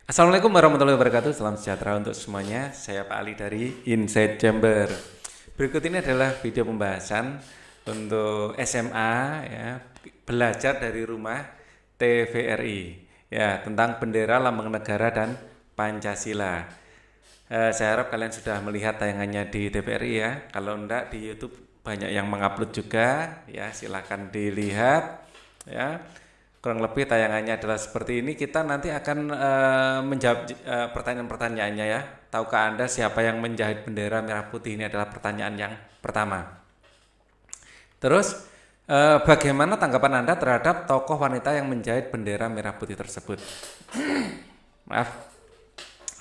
Assalamualaikum warahmatullahi wabarakatuh. Salam sejahtera untuk semuanya. Saya Pak Ali dari Inside Chamber. Berikut ini adalah video pembahasan untuk SMA ya, belajar dari rumah TVRI ya, tentang bendera, lambang negara dan Pancasila. Saya harap kalian sudah melihat tayangannya di TVRI ya. Kalau enggak di YouTube banyak yang mengupload juga ya, silakan dilihat ya. Kurang lebih tayangannya adalah seperti ini. Kita nanti akan menjawab pertanyaan-pertanyaannya ya. Tahukah Anda siapa yang menjahit bendera merah putih? Ini adalah pertanyaan yang pertama. Terus bagaimana tanggapan Anda terhadap tokoh wanita yang menjahit bendera merah putih tersebut? Maaf.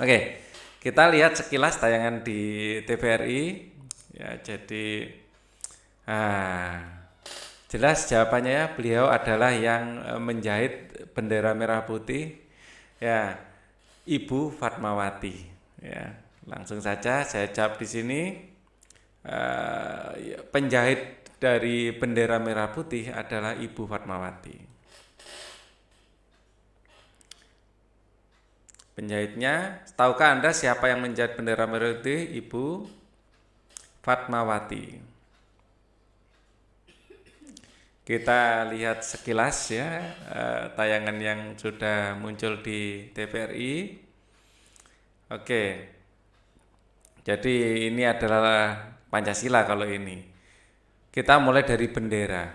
Oke, kita lihat sekilas tayangan di TVRI. Ya, jadi jelas jawabannya ya, beliau adalah yang menjahit bendera merah putih. Ya, Ibu Fatmawati. Ya, langsung saja saya jawab di sini. Penjahit dari bendera merah putih adalah Ibu Fatmawati. Penjahitnya, tahukah Anda siapa yang menjahit bendera merah putih? Ibu Fatmawati. Kita lihat sekilas ya tayangan yang sudah muncul di TVRI. Oke, jadi ini adalah Pancasila kalau ini. Kita mulai dari bendera.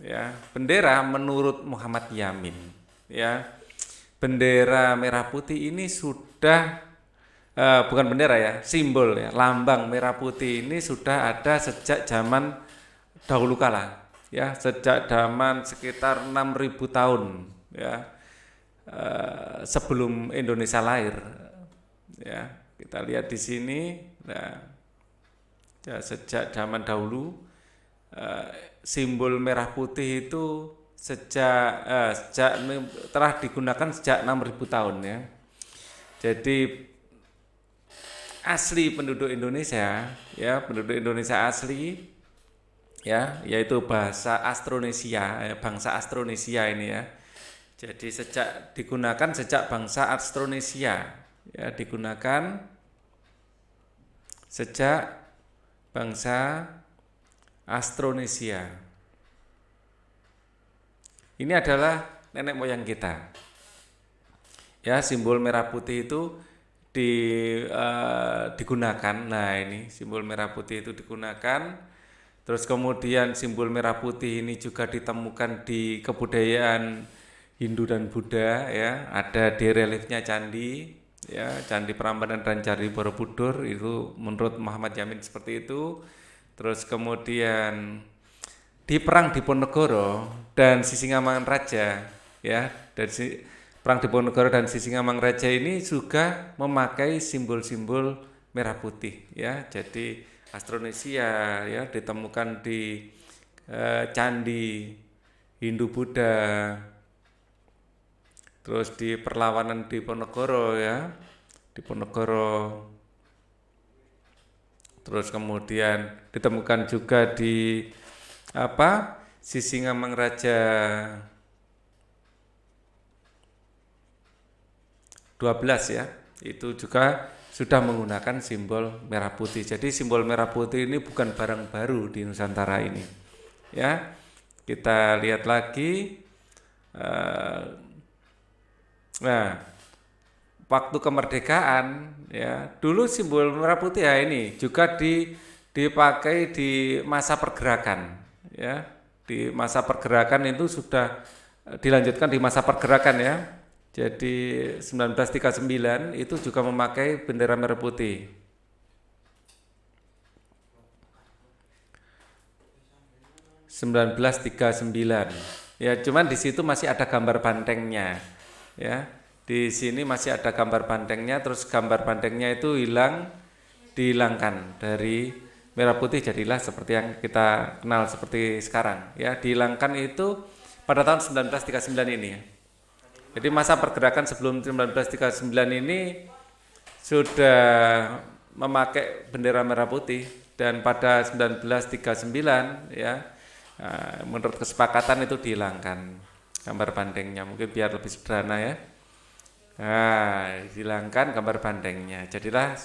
Ya, bendera menurut Muhammad Yamin, ya, bendera merah putih ini sudah bukan bendera ya, simbol ya, lambang merah putih ini sudah ada sejak zaman dahulu kala, ya, sejak zaman sekitar 6.000 tahun, ya, sebelum Indonesia lahir, ya. Kita lihat di sini, nah, ya, sejak zaman dahulu simbol merah putih itu sejak telah digunakan sejak 6.000 tahun ya. Jadi asli penduduk Indonesia ya, penduduk Indonesia asli ya, yaitu bahasa Austronesia, bangsa Austronesia ini ya. Jadi digunakan sejak bangsa Austronesia ya, digunakan sejak bangsa Austronesia. Ini adalah nenek moyang kita. Ya, simbol merah putih itu digunakan. Nah, ini simbol merah putih itu digunakan. Terus kemudian simbol merah putih ini juga ditemukan di kebudayaan Hindu dan Buddha ya. Ada di reliefnya candi ya, Candi Prambanan dan Candi Borobudur itu menurut Muhammad Yamin seperti itu. Terus kemudian di perang Diponegoro dan Sisingamangaraja ya, dari perang Diponegoro dan Sisingamangaraja ini juga memakai simbol-simbol merah putih ya. Jadi Austronesia ya ditemukan di candi Hindu Buddha. Terus di perlawanan Diponegoro ya, Diponegoro. Terus kemudian ditemukan juga di Sisingamangaraja 12 ya, itu juga sudah menggunakan simbol merah putih. Jadi simbol merah putih ini bukan barang baru di Nusantara ini ya. Kita lihat lagi nah, waktu kemerdekaan ya, dulu simbol merah putih ya ini juga dipakai di masa pergerakan ya. Di masa pergerakan itu sudah dilanjutkan di masa pergerakan ya. Jadi 1939 itu juga memakai bendera merah putih. (1939) ya, cuman di situ masih ada gambar bantengnya ya. Di sini masih ada gambar bantengnya, terus gambar bantengnya itu dihilangkan dari merah putih, jadilah seperti yang kita kenal seperti sekarang ya. Dihilangkan itu pada tahun 1939 ini ya. Jadi masa pergerakan sebelum 1939 ini sudah memakai bendera merah putih, dan pada 1939 ya, menurut kesepakatan itu dihilangkan gambar bantengnya, mungkin biar lebih sederhana ya. Nah, hilangkan gambar bandengnya. Jadilah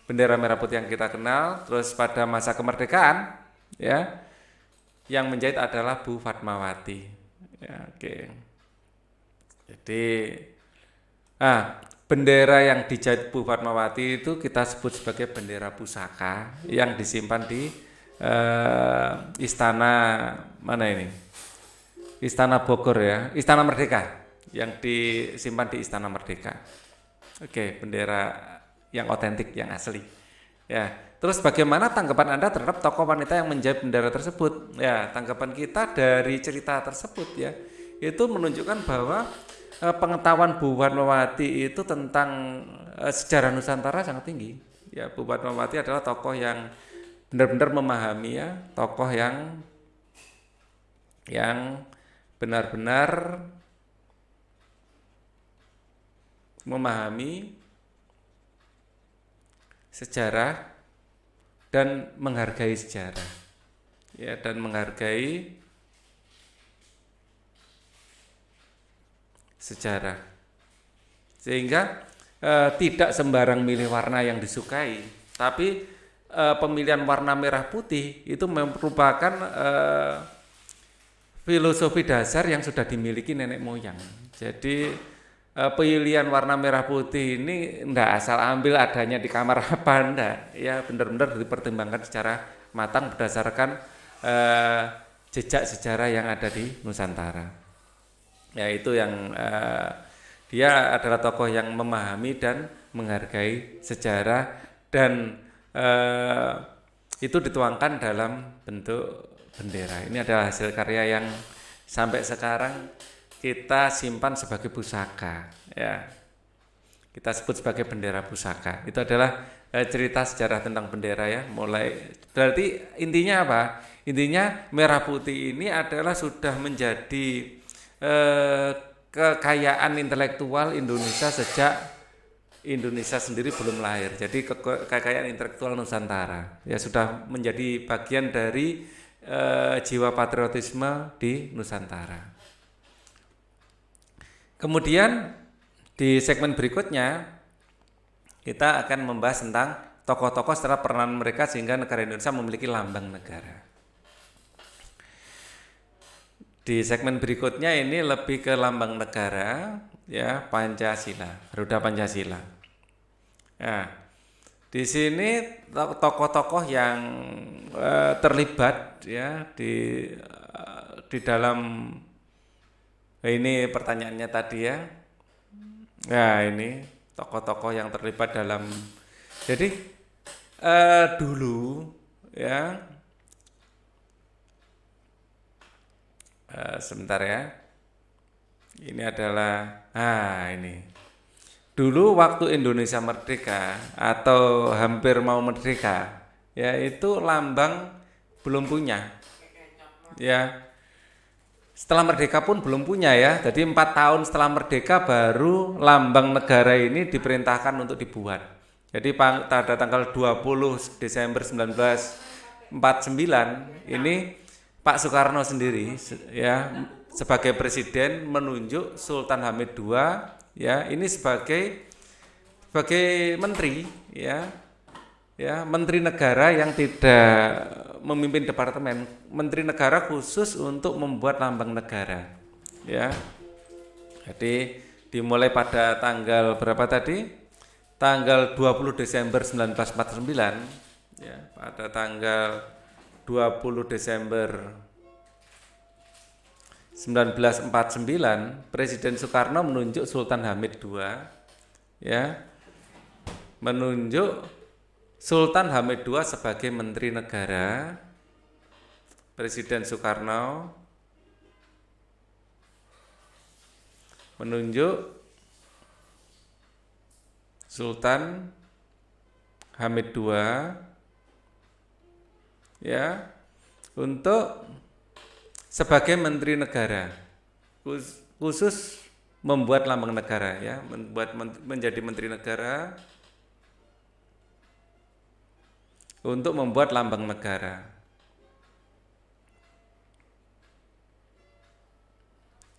bendera merah putih yang kita kenal. Terus pada masa kemerdekaan, ya, yang menjahit adalah Bu Fatmawati. Ya, oke. Jadi, bendera yang dijahit Bu Fatmawati itu kita sebut sebagai bendera pusaka yang disimpan di istana mana ini? Istana Bogor ya, Istana Merdeka yang disimpan di Istana Merdeka. Oke, bendera yang otentik, yang asli. Ya, terus bagaimana tanggapan Anda terhadap tokoh wanita yang menjahit bendera tersebut? Ya, tanggapan kita dari cerita tersebut ya, itu menunjukkan bahwa pengetahuan Bu Fatmawati itu tentang sejarah Nusantara sangat tinggi. Ya, Bu Fatmawati adalah tokoh yang benar-benar memahami ya, tokoh yang benar-benar memahami sejarah dan menghargai sejarah. Ya, dan menghargai sejarah. Sehingga tidak sembarang milih warna yang disukai, tapi pemilihan warna merah putih itu merupakan filosofi dasar yang sudah dimiliki nenek moyang. Jadi pilihan warna merah putih ini enggak asal ambil adanya di kamar apa enggak, ya benar-benar dipertimbangkan secara matang berdasarkan jejak sejarah yang ada di Nusantara. Ya itu yang dia adalah tokoh yang memahami dan menghargai sejarah dan itu dituangkan dalam bentuk bendera. Ini adalah hasil karya yang sampai sekarang kita simpan sebagai pusaka. Ya, kita sebut sebagai bendera pusaka. Itu adalah cerita sejarah tentang bendera ya. Mulai berarti intinya apa? Intinya merah putih ini adalah sudah menjadi kekayaan intelektual Indonesia sejak Indonesia sendiri belum lahir. Jadi kekayaan intelektual Nusantara ya sudah menjadi bagian dari jiwa patriotisme di Nusantara. Kemudian di segmen berikutnya kita akan membahas tentang tokoh-tokoh setelah peranan mereka sehingga negara Indonesia memiliki lambang negara. Di segmen berikutnya ini lebih ke lambang negara ya, Pancasila, Garuda Pancasila. Nah, di sini tokoh-tokoh yang terlibat ya di dalam ini pertanyaannya tadi ya. Nah, ini tokoh-tokoh yang terlibat dalam jadi dulu ya sebentar ya. Ini adalah ini. Dulu waktu Indonesia merdeka atau hampir mau merdeka, ya itu lambang belum punya. Ya. Setelah merdeka pun belum punya ya. Jadi 4 tahun setelah merdeka baru lambang negara ini diperintahkan untuk dibuat. Jadi pada tanggal 20 Desember 1949 ini Pak Soekarno sendiri ya sebagai presiden menunjuk Sultan Hamid II ya ini sebagai menteri ya menteri negara yang tidak memimpin departemen, menteri negara khusus untuk membuat lambang negara ya. Jadi dimulai pada tanggal berapa tadi? Tanggal 20 Desember 1949 ya, pada tanggal 20 Desember 1949 Presiden Soekarno menunjuk Sultan Hamid II ya, menunjuk Sultan Hamid II sebagai menteri negara. Presiden Soekarno menunjuk Sultan Hamid II ya untuk sebagai menteri negara khusus membuat lambang negara ya, menjadi menteri negara untuk membuat lambang negara.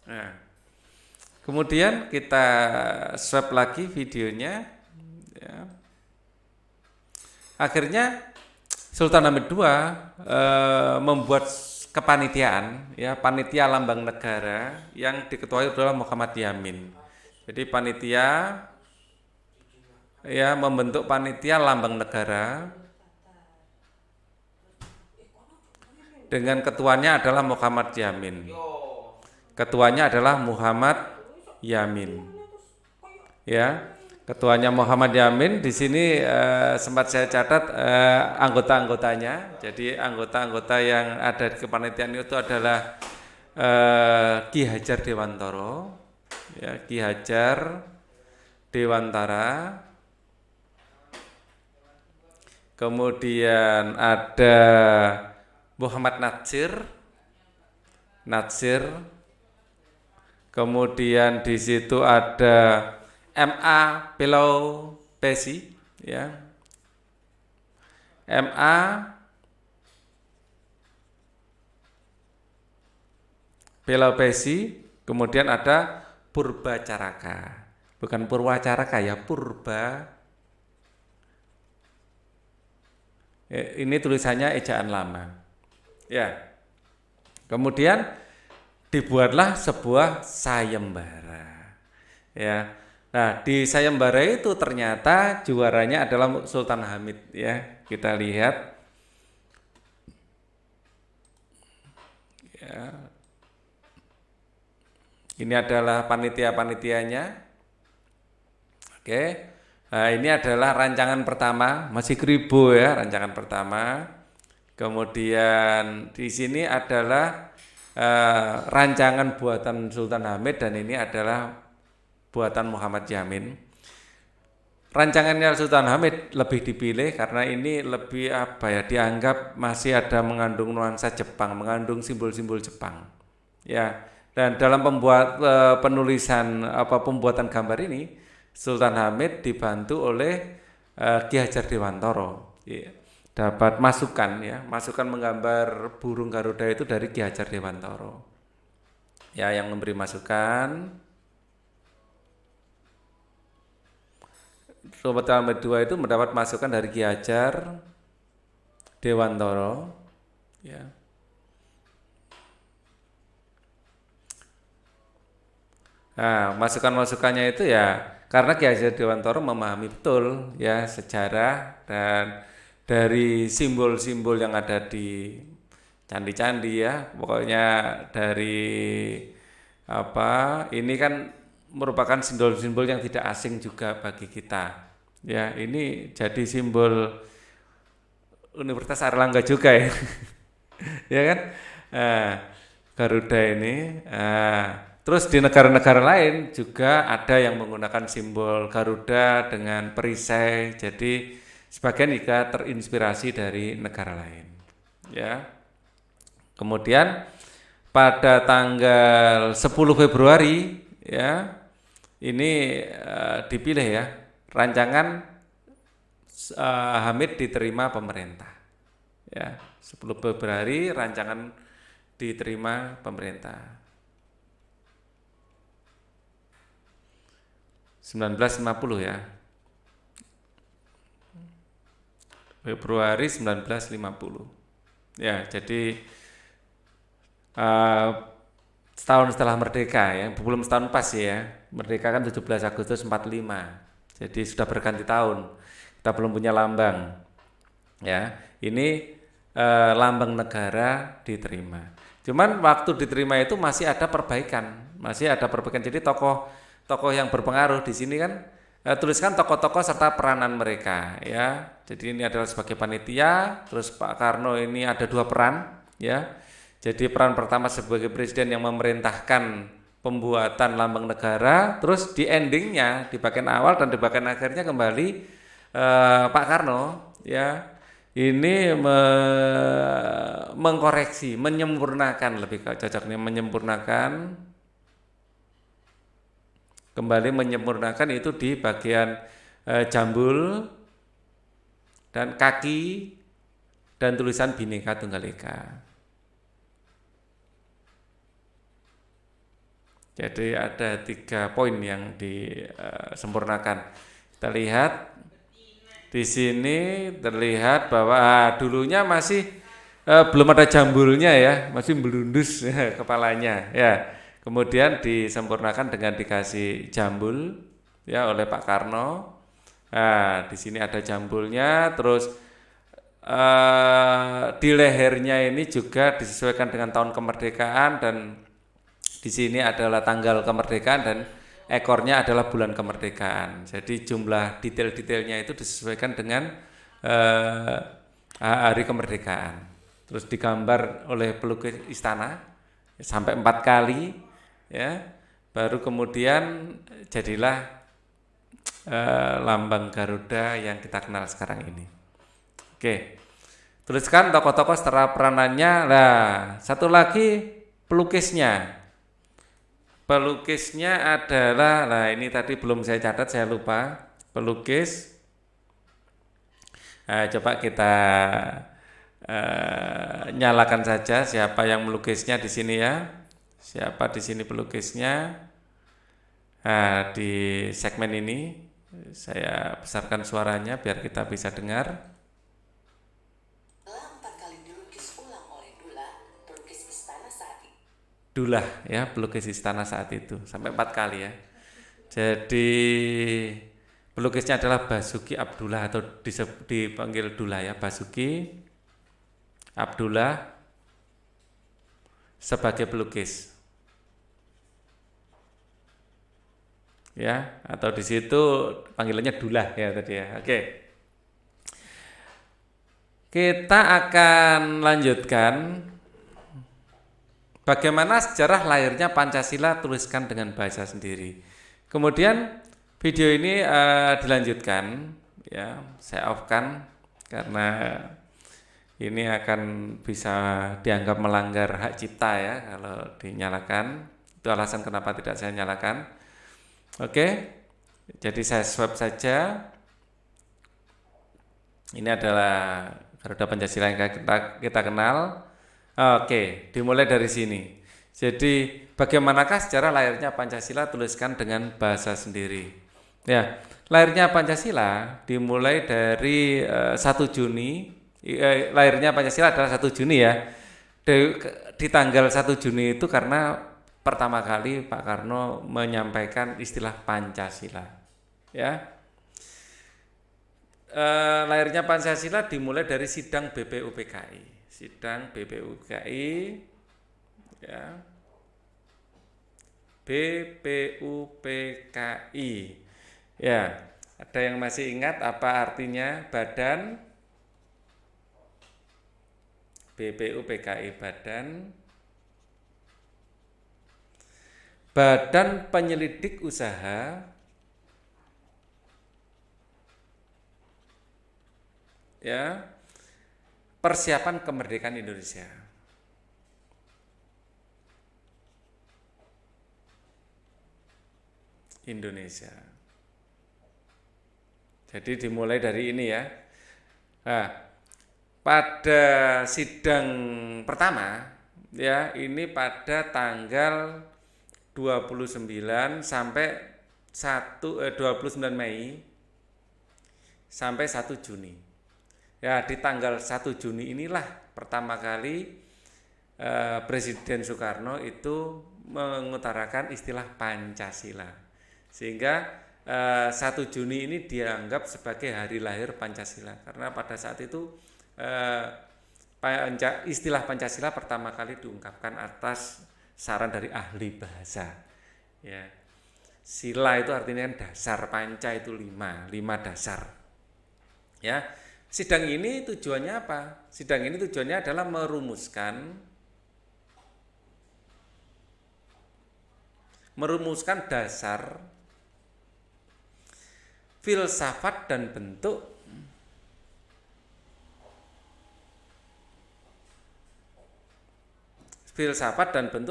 Nah, Kemudian kita swap lagi videonya. Ya. Akhirnya Sultan Hamid II membuat kepanitiaan, ya, panitia lambang negara yang diketuai adalah Muhammad Yamin. Jadi panitia ya membentuk panitia lambang negara dengan ketuanya adalah Muhammad Yamin. Ketuanya adalah Muhammad Yamin. Ya, ketuanya Muhammad Yamin. Di sini sempat saya catat anggota-anggotanya. Jadi anggota-anggota yang ada di kepanitiaan itu adalah Ki Hajar Dewantara, ya, Ki Hajar Dewantara. Kemudian ada Muhammad Natsir. Kemudian di situ ada MA Peloupesi, ya. MA Peloupesi, kemudian ada Purbacaraka. Bukan Purwacaraka ya, Purba. Ini tulisannya ejaan lama. Ya. Kemudian dibuatlah sebuah sayembara. Ya. Nah, di sayembara itu ternyata juaranya adalah Sultan Hamid, ya. Kita lihat. Ya. Ini adalah panitia-panitianya. Oke. Nah, ini adalah rancangan pertama, masih kribo ya, rancangan pertama. Kemudian di sini adalah rancangan buatan Sultan Hamid dan ini adalah buatan Muhammad Yamin. Rancangannya Sultan Hamid lebih dipilih karena ini lebih dianggap masih ada mengandung nuansa Jepang, mengandung simbol-simbol Jepang. Ya, dan dalam pembuatan gambar ini Sultan Hamid dibantu oleh Ki Hajar Dewantara. Ya, dapat masukan menggambar burung Garuda itu dari Ki Hajar Dewantara. Ya, yang memberi masukan. Sultan Hamid II itu mendapat masukan dari Ki Hajar Dewantara, ya. Nah, masukan-masukannya itu ya karena Ki Hajar Dewantara memahami betul ya sejarah dan dari simbol-simbol yang ada di candi-candi, ya. Pokoknya dari ini kan merupakan simbol-simbol yang tidak asing juga bagi kita. Ya, ini jadi simbol Universitas Airlangga juga ya. Ya kan? Garuda ini. Terus di negara-negara lain juga ada yang menggunakan simbol Garuda dengan perisai. Jadi sebagian juga terinspirasi dari negara lain. Ya. Kemudian pada tanggal 10 Februari ya ini dipilih ya rancangan Hamid diterima pemerintah. Ya, 10 Februari rancangan diterima pemerintah. 1950 ya. Februari 1950. Ya, jadi setahun setelah merdeka ya, belum setahun pas ya. Merdeka kan 17 Agustus 45. Jadi sudah berganti tahun. Kita belum punya lambang. Ya, ini lambang negara diterima. Cuman waktu diterima itu masih ada perbaikan. Jadi tokoh yang berpengaruh di sini kan tuliskan tokoh-tokoh serta peranan mereka ya. Jadi ini adalah sebagai panitia, terus Pak Karno ini ada 2 peran ya. Jadi peran pertama sebagai presiden yang memerintahkan pembuatan lambang negara, terus di endingnya di bagian awal dan di bagian akhirnya kembali Pak Karno ya. Ini mengkoreksi, menyempurnakan lebih cocoknya kembali menyempurnakan itu di bagian jambul dan kaki dan tulisan Bhinneka Tunggal Ika. Jadi ada 3 poin yang disempurnakan. Kita lihat di sini terlihat bahwa dulunya masih belum ada jambulnya ya, masih belundus kepalanya ya. Kemudian disempurnakan dengan dikasih jambul ya oleh Pak Karno. Nah, di sini ada jambulnya, terus di lehernya ini juga disesuaikan dengan tahun kemerdekaan, dan di sini adalah tanggal kemerdekaan, dan ekornya adalah bulan kemerdekaan. Jadi jumlah detail-detailnya itu disesuaikan dengan eh, hari kemerdekaan. Terus digambar oleh pelukis istana sampai 4 kali, ya. Baru kemudian jadilah lambang Garuda yang kita kenal sekarang ini. Oke, tuliskan tokoh-tokoh setelah peranannya. Nah, satu lagi pelukisnya. Pelukisnya adalah, nah ini tadi belum saya catat, saya lupa. Pelukis, coba kita nyalakan saja siapa yang melukisnya di sini ya. Siapa di sini pelukisnya? Nah, di segmen ini saya besarkan suaranya biar kita bisa dengar. Dullah ya, pelukis istana saat itu sampai 4 kali ya. Jadi pelukisnya adalah Basuki Abdullah, atau dipanggil Dullah ya, Basuki Abdullah sebagai pelukis ya, atau di situ panggilannya Dullah ya tadi ya. Oke, kita akan lanjutkan. Bagaimana sejarah lahirnya Pancasila, tuliskan dengan bahasa sendiri. Kemudian video ini dilanjutkan ya, saya off-kan karena ini akan bisa dianggap melanggar hak cipta ya kalau dinyalakan. Itu alasan kenapa tidak saya nyalakan. Oke, jadi saya swap saja. Ini adalah Garuda Pancasila yang kita kenal. Oke, dimulai dari sini. Jadi bagaimanakah sejarah lahirnya Pancasila, tuliskan dengan bahasa sendiri. Ya, lahirnya Pancasila dimulai dari 1 Juni. Lahirnya Pancasila adalah 1 Juni ya. Di tanggal 1 Juni itu karena pertama kali Pak Karno menyampaikan istilah Pancasila. Ya. Lahirnya Pancasila dimulai dari sidang BPUPKI. Sidang BPUPKI ya. BPUPKI. Ya, ada yang masih ingat apa artinya badan BPUPKI? Badan Penyelidik Usaha ya, Persiapan Kemerdekaan Indonesia. Jadi dimulai dari ini ya. Nah, pada sidang pertama ya, ini pada tanggal 29 sampai 29 Mei sampai 1 Juni. Ya, di tanggal 1 Juni inilah pertama kali Presiden Soekarno itu mengutarakan istilah Pancasila. Sehingga 1 Juni ini dianggap sebagai hari lahir Pancasila, karena pada saat itu istilah Pancasila pertama kali diungkapkan atas saran dari ahli bahasa. Ya. Sila itu artinya dasar, panca itu 5 dasar. Ya. Sidang ini tujuannya apa? Sidang ini tujuannya adalah merumuskan dasar, filsafat dan bentuk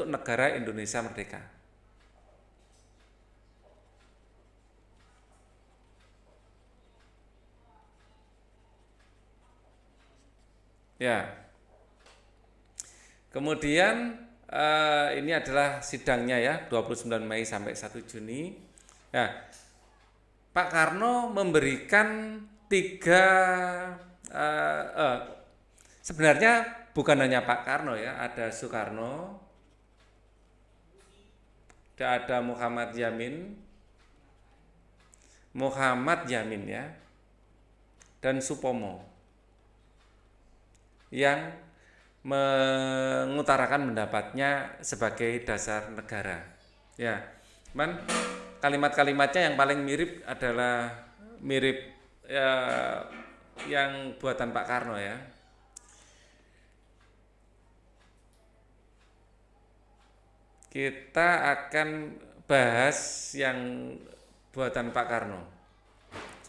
negara Indonesia merdeka. Ya. Kemudian ini adalah sidangnya ya, 29 Mei sampai 1 Juni. Nah, Pak Karno memberikan tiga, sebenarnya bukan hanya Pak Karno ya, ada Soekarno, ada Muhammad Yamin ya, dan Supomo yang mengutarakan pendapatnya sebagai dasar negara. Ya, cuman kalimat-kalimatnya yang paling mirip adalah mirip ya, yang buatan Pak Karno ya. Kita akan bahas yang buatan Pak Karno,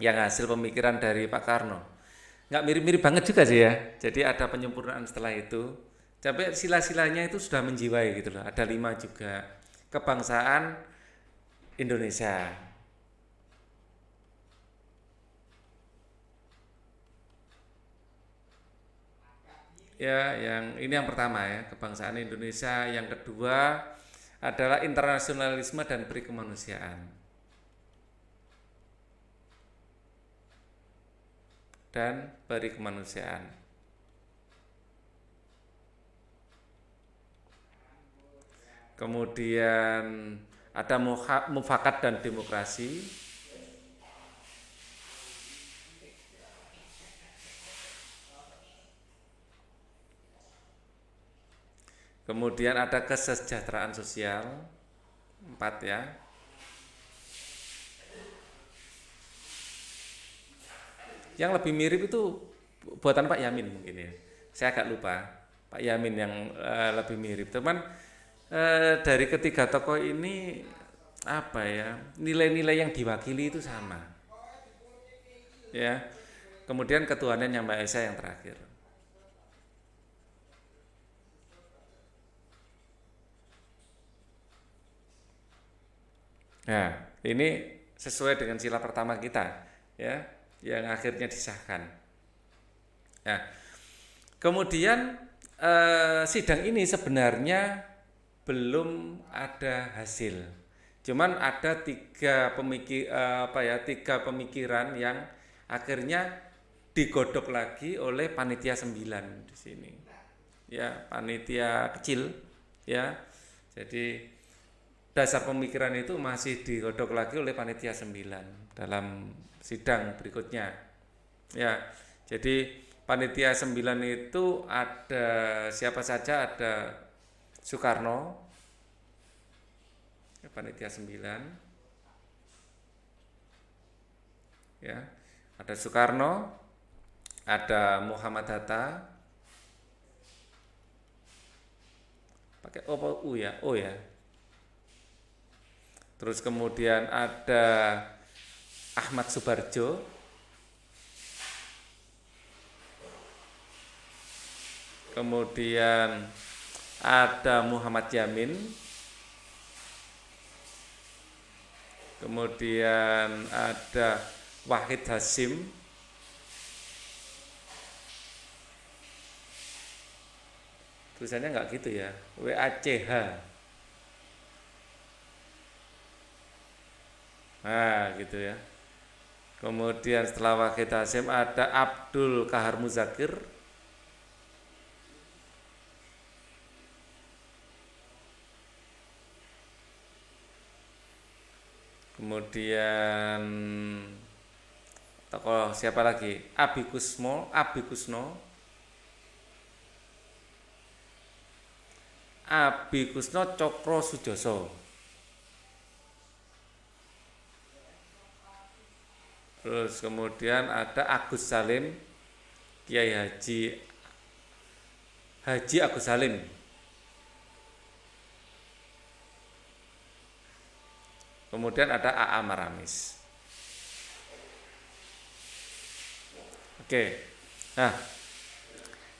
yang hasil pemikiran dari Pak Karno. Nggak mirip-mirip banget juga sih ya. Jadi ada penyempurnaan setelah itu. Sampai sila-silanya itu sudah menjiwai gitu loh. Ada 5 juga. Kebangsaan Indonesia. Ya, ini yang pertama ya, kebangsaan Indonesia. Yang kedua adalah internasionalisme dan perikemanusiaan. Dan perikemanusiaan. Kemudian ada mufakat dan demokrasi. Kemudian ada kesejahteraan sosial. 4 ya. Yang lebih mirip itu buatan Pak Yamin mungkin ya. Saya agak lupa. Pak Yamin yang lebih mirip. Teman dari ketiga tokoh ini apa ya? Nilai-nilai yang diwakili itu sama. Ya. Kemudian ketuhanan yang Maha Esa yang terakhir. Nah, ini sesuai dengan sila pertama kita ya, yang akhirnya disahkan. Nah, kemudian sidang ini sebenarnya belum ada hasil. Cuman ada tiga pemikiran yang akhirnya digodok lagi oleh panitia 9 di sini. Ya, panitia kecil ya. Jadi dasar pemikiran itu masih digodok lagi oleh panitia 9 dalam sidang berikutnya. Ya, jadi panitia 9 itu ada siapa saja, ada Soekarno, panitia 9. Ya, ada Soekarno, ada Muhammad Hatta, pakai O ya, O ya. Terus kemudian ada Ahmad Subarjo, kemudian ada Muhammad Yamin, kemudian ada Wahid Hasyim, tulisannya nggak gitu ya, WACH. Nah gitu ya. Kemudian setelah Wahid Hasyim ada Abdul Kahar Muzakir, kemudian tokoh siapa lagi, Abi Kusno, Cokro Sujoso. Terus kemudian ada Agus Salim, Kiai Haji Agus Salim. Kemudian ada AA Maramis. Oke. Nah,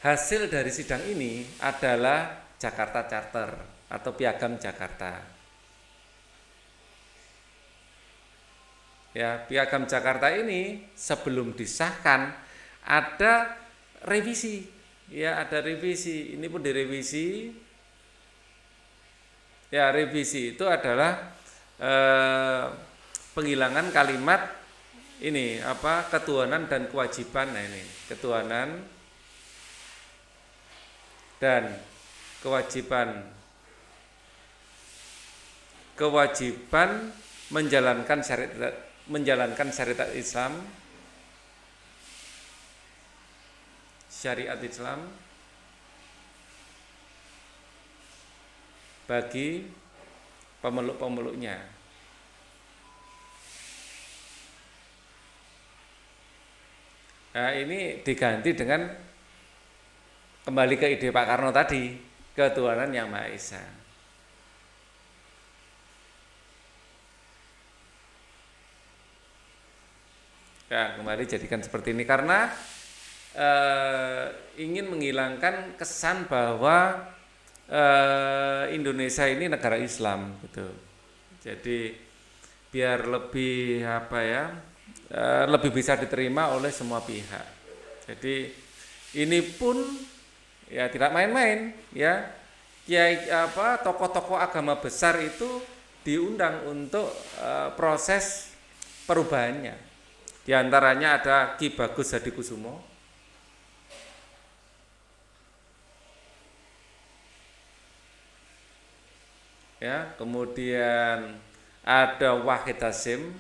hasil dari sidang ini adalah Jakarta Charter atau Piagam Jakarta. Ya, Piagam Jakarta ini sebelum disahkan ada revisi. Ya, ada revisi. Ini pun direvisi Ya, revisi itu adalah penghilangan kalimat ini apa ketuhanan dan kewajiban. Nah ini ketuhanan dan kewajiban menjalankan syariat Islam bagi pemeluk-pemeluknya. Nah ini diganti dengan kembali ke ide Pak Karno tadi, ketuhanan yang Maha Esa. Ya, kembali jadikan seperti ini karena ingin menghilangkan kesan bahwa Indonesia ini negara Islam gitu. Jadi biar lebih apa ya, lebih bisa diterima oleh semua pihak. Jadi ini pun ya tidak main-main ya. Kiai apa tokoh-tokoh agama besar itu diundang untuk proses perubahannya. Di antaranya ada Ki Bagus Hadikusumo, ya, kemudian ada Wahid Hasyim,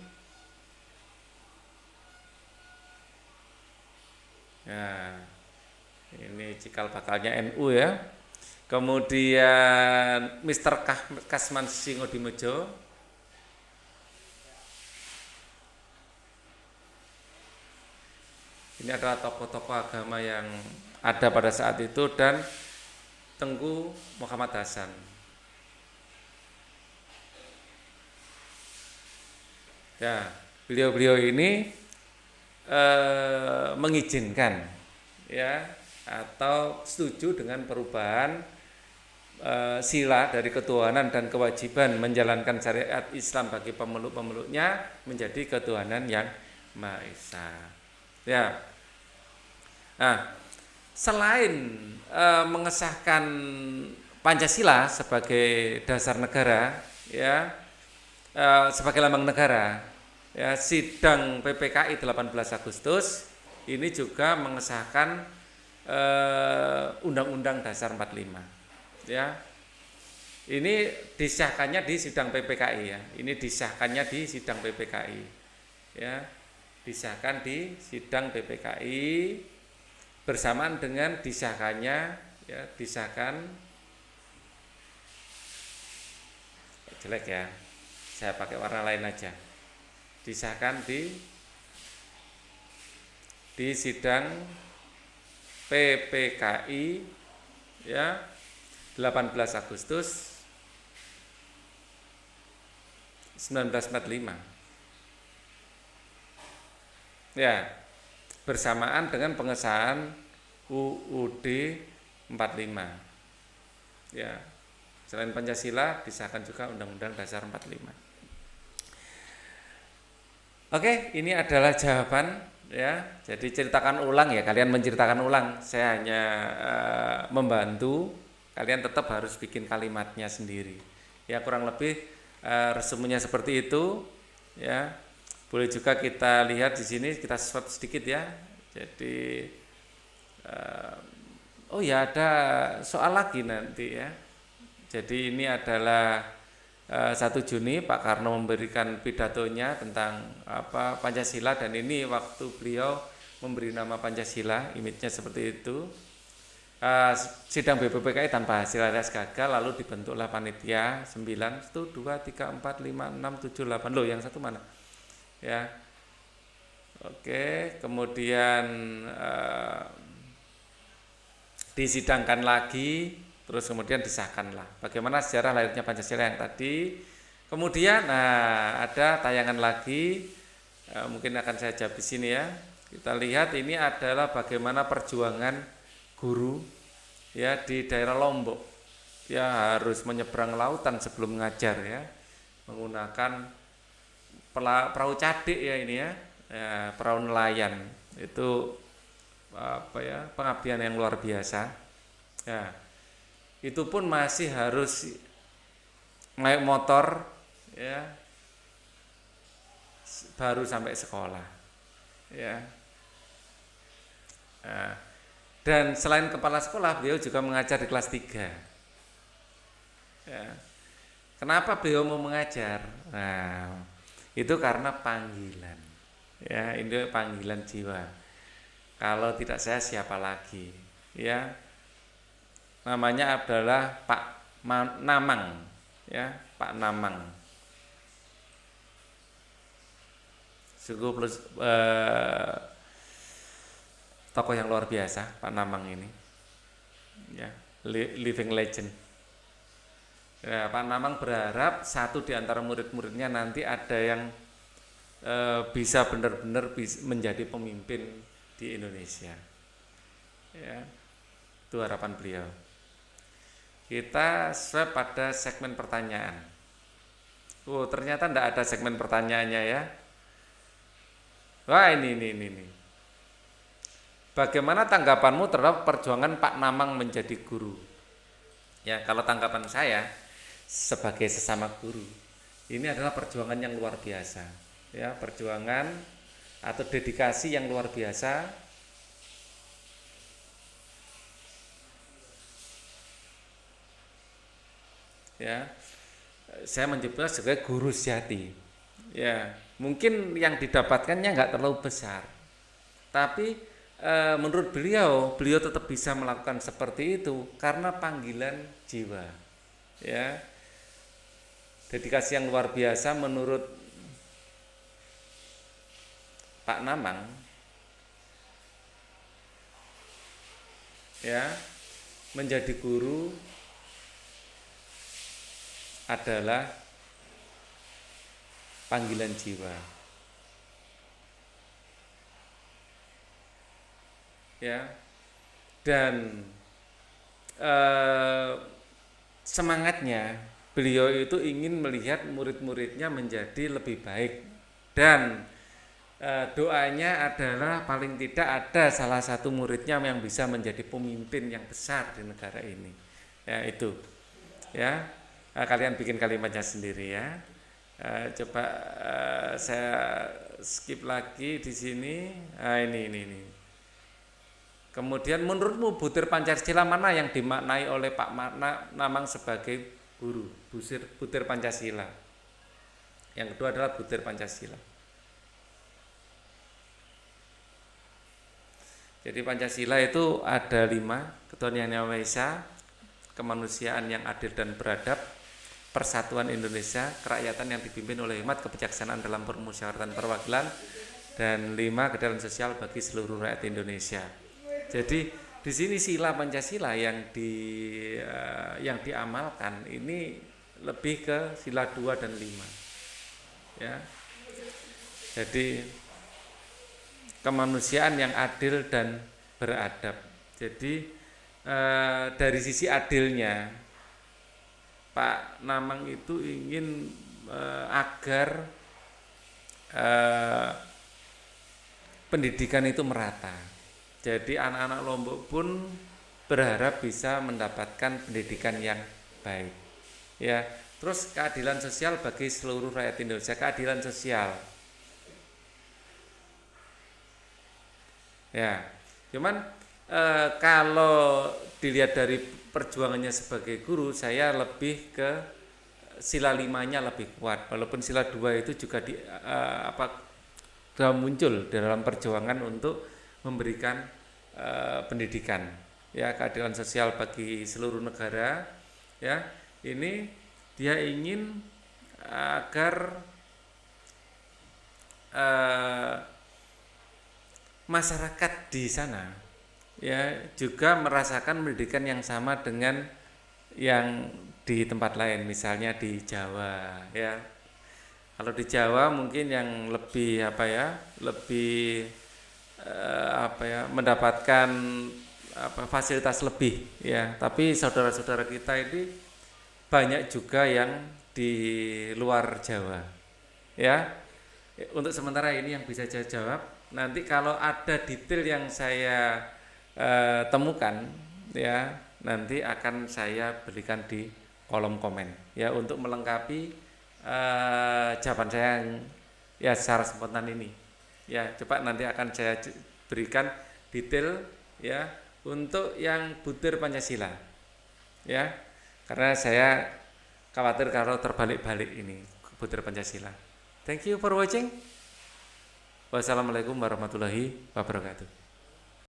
ya, ini cikal bakalnya NU ya, kemudian Mr. Kasman Singodimedjo, ini adalah tokoh-tokoh agama yang ada pada saat itu, dan Tengku Muhammad Hasan. Ya, beliau-beliau ini mengizinkan ya atau setuju dengan perubahan sila dari ketuhanan dan kewajiban menjalankan syariat Islam bagi pemeluk-pemeluknya menjadi ketuhanan yang Maha Esa. Ya. Nah, selain mengesahkan Pancasila sebagai dasar negara, ya, sebagai lambang negara, ya, sidang PPKI 18 Agustus ini juga mengesahkan Undang-Undang Dasar 45. Ya. Ini disahkannya di sidang PPKI ya. Ini disahkannya di sidang PPKI. Ya. Disahkan di sidang PPKI bersamaan dengan disahkannya ya, disahkan jelek ya. Saya pakai warna lain aja. Disahkan di sidang PPKI ya 18 Agustus 1945. Ya, bersamaan dengan pengesahan UUD 45. Ya, selain Pancasila disahkan juga Undang-Undang Dasar 45. Oke, ini adalah jawaban ya. Jadi ceritakan ulang ya, kalian menceritakan ulang. Saya hanya membantu, kalian tetap harus bikin kalimatnya sendiri. Ya, kurang lebih resumenya seperti itu ya. Boleh juga kita lihat di sini, kita swap sedikit ya. Jadi oh ya, ada soal lagi nanti ya. Jadi ini adalah 1 Juni Pak Karno memberikan pidatonya tentang apa Pancasila, dan ini waktu beliau memberi nama Pancasila, image-nya seperti itu. Sidang BPPKI tanpa hasil alias gagal, lalu dibentuklah panitia 9, 1, 2, 3, 4, 5, 6, 7, 8. Loh, yang satu mana? Ya. Oke, kemudian disidangkan lagi, terus kemudian disahkanlah. Bagaimana sejarah lahirnya Pancasila yang tadi. Kemudian ada tayangan lagi, mungkin akan saya jawab di sini ya. Kita lihat ini adalah bagaimana perjuangan guru ya di daerah Lombok. Ya harus menyeberang lautan sebelum mengajar ya. Menggunakan perahu cadik ya ini ya, perahu nelayan. Itu apa ya, pengabdian yang luar biasa. Ya. Itu pun masih harus naik motor ya baru sampai sekolah ya. Nah, dan selain kepala sekolah beliau juga mengajar di kelas 3 ya. Kenapa beliau mau mengajar? Nah, itu karena panggilan ya, ini panggilan jiwa. Kalau tidak saya siapa lagi ya. Namanya adalah Pak Namang ya, Pak Namang. Sungguh tokoh yang luar biasa Pak Namang ini ya, living legend ya. Pak Namang berharap satu di antara murid-muridnya nanti ada yang bisa benar-benar menjadi pemimpin di Indonesia ya, itu harapan beliau. Kita swab pada segmen pertanyaan. Ternyata tidak ada segmen pertanyaannya ya. Wah ini. Bagaimana tanggapanmu terhadap perjuangan Pak Namang menjadi guru? Ya, kalau tanggapan saya sebagai sesama guru, ini adalah perjuangan yang luar biasa. Ya, perjuangan atau dedikasi yang luar biasa. Ya, saya menyebutnya sebagai guru sejati. Ya, mungkin yang didapatkannya nggak terlalu besar, tapi menurut beliau tetap bisa melakukan seperti itu karena panggilan jiwa. Ya, dedikasi yang luar biasa menurut Pak Namang. Ya, menjadi guru adalah panggilan jiwa. Ya, dan semangatnya beliau itu ingin melihat murid-muridnya menjadi lebih baik, dan doanya adalah paling tidak ada salah satu muridnya yang bisa menjadi pemimpin yang besar di negara ini. Ya itu. Ya, kalian bikin kalimatnya sendiri ya. Coba saya skip lagi di sini. Ini. Kemudian menurutmu butir Pancasila mana yang dimaknai oleh Pak Namang sebagai guru? Butir Pancasila. Yang kedua adalah butir Pancasila. Jadi Pancasila itu ada 5: ketuhanan yang Maha Esa, kemanusiaan yang adil dan beradab, persatuan Indonesia, kerakyatan yang dipimpin oleh hikmat, kebijaksanaan dalam permusyawaratan perwakilan, dan 5, keadilan sosial bagi seluruh rakyat Indonesia. Jadi di sini sila Pancasila yang diamalkan ini lebih ke sila 2 dan 5. Ya. Jadi kemanusiaan yang adil dan beradab. Jadi dari sisi adilnya Pak Namang itu ingin agar pendidikan itu merata. Jadi anak-anak Lombok pun berharap bisa mendapatkan pendidikan yang baik. Ya, terus keadilan sosial bagi seluruh rakyat Indonesia, keadilan sosial. Ya, cuman kalau dilihat dari perjuangannya sebagai guru, saya lebih ke sila 5-nya lebih kuat. Walaupun sila 2 itu juga muncul dalam perjuangan untuk memberikan pendidikan, ya, keadilan sosial bagi seluruh negara. Ya, ini dia ingin agar masyarakat di sana ya juga merasakan pendidikan yang sama dengan yang di tempat lain, misalnya di Jawa ya. Kalau di Jawa mungkin yang lebih mendapatkan fasilitas lebih ya, tapi saudara-saudara kita ini banyak juga yang di luar Jawa ya. Untuk sementara ini yang bisa saya jawab. Nanti kalau ada detail yang saya temukan ya, nanti akan saya berikan di kolom komen ya untuk melengkapi jawaban saya yang ya secara spontan ini. Ya, coba nanti akan saya berikan detail ya untuk yang butir Pancasila. Ya. Karena saya khawatir kalau terbalik-balik ini butir Pancasila. Thank you for watching. Wassalamualaikum warahmatullahi wabarakatuh.